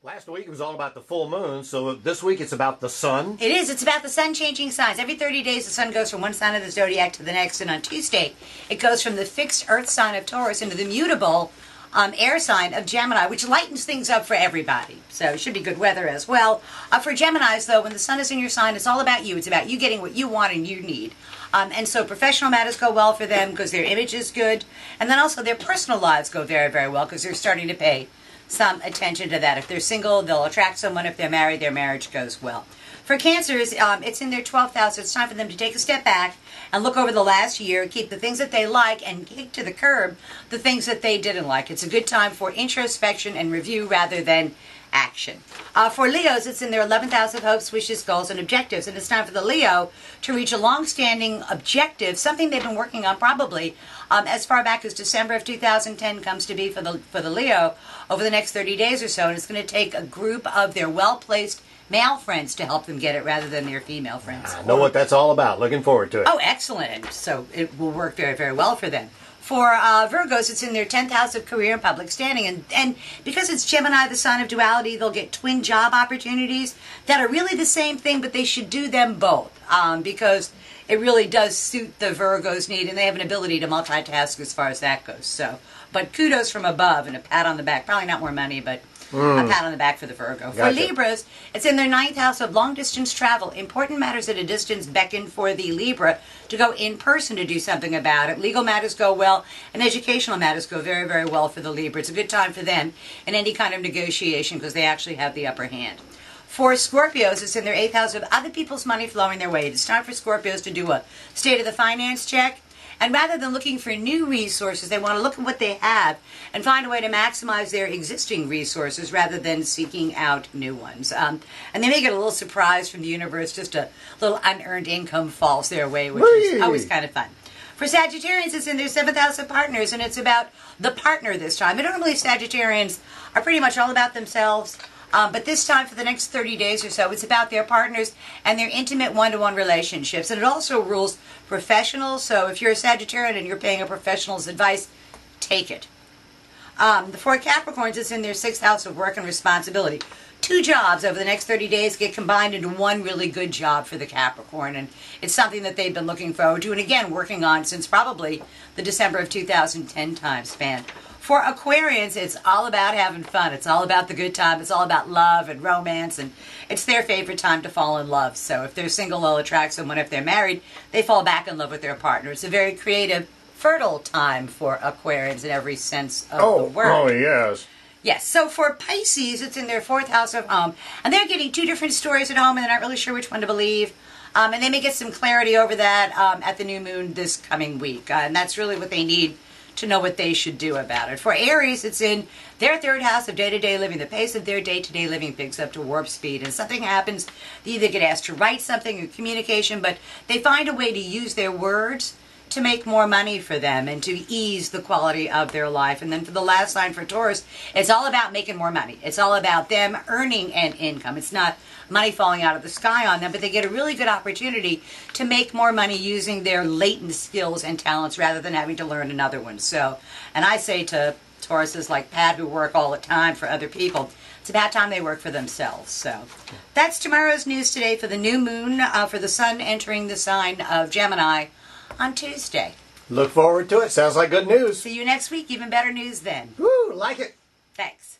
Last week it was all about the full moon, so this week it's about the sun. It is. It's about the sun changing signs. Every 30 days the sun goes from one sign of the zodiac to the next, and on Tuesday it goes from the fixed earth sign of Taurus into the mutable air sign of Gemini, which lightens things up for everybody. So it should be good weather as well. For Geminis, though, when the sun is in your sign, it's all about you. It's about you getting what you want and you need. And so professional matters go well for them because their image is good. And then also their personal lives go very, very well because they're starting to pay some attention to that. If they're single, they'll attract someone. If they're married, their marriage goes well. For Cancers, it's in their 12th house. So it's time for them to take a step back and look over the last year, keep the things that they like, and kick to the curb the things that they didn't like. It's a good time for introspection and review rather than action. For Leos, it's in their 11th house of hopes, wishes, goals, and objectives. And it's time for the Leo to reach a long-standing objective, something they've been working on probably as far back as December of 2010 comes to be for the Leo over the next 30 days or so. And it's going to take a group of their well-placed male friends to help them get it rather than their female friends. I know what that's all about. Looking forward to it. Oh, excellent. And so it will work very, very well for them. For Virgos, it's in their 10th house of career and public standing. And because it's Gemini, the sign of duality, they'll get twin job opportunities that are really the same thing, but they should do them both because it really does suit the Virgo's need, and they have an ability to multitask as far as that goes. So, but kudos from above and a pat on the back. Probably not more money, but a pat on the back for the Virgo. Gotcha. For Libras, it's in their 9th house of long-distance travel. Important matters at a distance beckon for the Libra to go in person to do something about it. Legal matters go well, and educational matters go very, very well for the Libra. It's a good time for them in any kind of negotiation because they actually have the upper hand. For Scorpios, it's in their 8th house of other people's money flowing their way. It's time for Scorpios to do a state of the finance check. And rather than looking for new resources, they want to look at what they have and find a way to maximize their existing resources rather than seeking out new ones. And they may get a little surprise from the universe, just a little unearned income falls their way, which is always kind of fun. For Sagittarians, it's in their 7th house of partners, and it's about the partner this time. And normally Sagittarians are pretty much all about themselves. But this time, for the next 30 days or so, it's about their partners and their intimate one-to-one relationships. And it also rules professionals. So if you're a Sagittarian and you're paying a professional's advice, take it. For Capricorns, it's in their 6th house of work and responsibility. 2 jobs over the next 30 days get combined into one really good job for the Capricorn. And it's something that they've been looking forward to and, again, working on since probably the December of 2010 time span. For Aquarians, it's all about having fun. It's all about the good time. It's all about love and romance, and it's their favorite time to fall in love. So if they're single, they'll attract someone. If they're married, they fall back in love with their partner. It's a very creative, fertile time for Aquarians in every sense of the word. Oh, yes. Yes, so for Pisces, it's in their 4th house of home, and they're getting 2 different stories at home, and they're not really sure which one to believe. And they may get some clarity over that at the new moon this coming week, and that's really what they need to know what they should do about it. For Aries, it's in their 3rd house of day-to-day living. The pace of their day-to-day living picks up to warp speed, and something happens. They either get asked to write something or communication, but they find a way to use their words to make more money for them and to ease the quality of their life. And then for the last line for Taurus, it's all about making more money. It's all about them earning an income. It's not money falling out of the sky on them, but they get a really good opportunity to make more money using their latent skills and talents rather than having to learn another one. So, and I say to Tauruses like Pat who work all the time for other people, it's about time they work for themselves. So that's tomorrow's news today for the new moon, for the sun entering the sign of Gemini on Tuesday. Look forward to it. Sounds like good news. See you next week. Even better news then. Woo, like it. Thanks.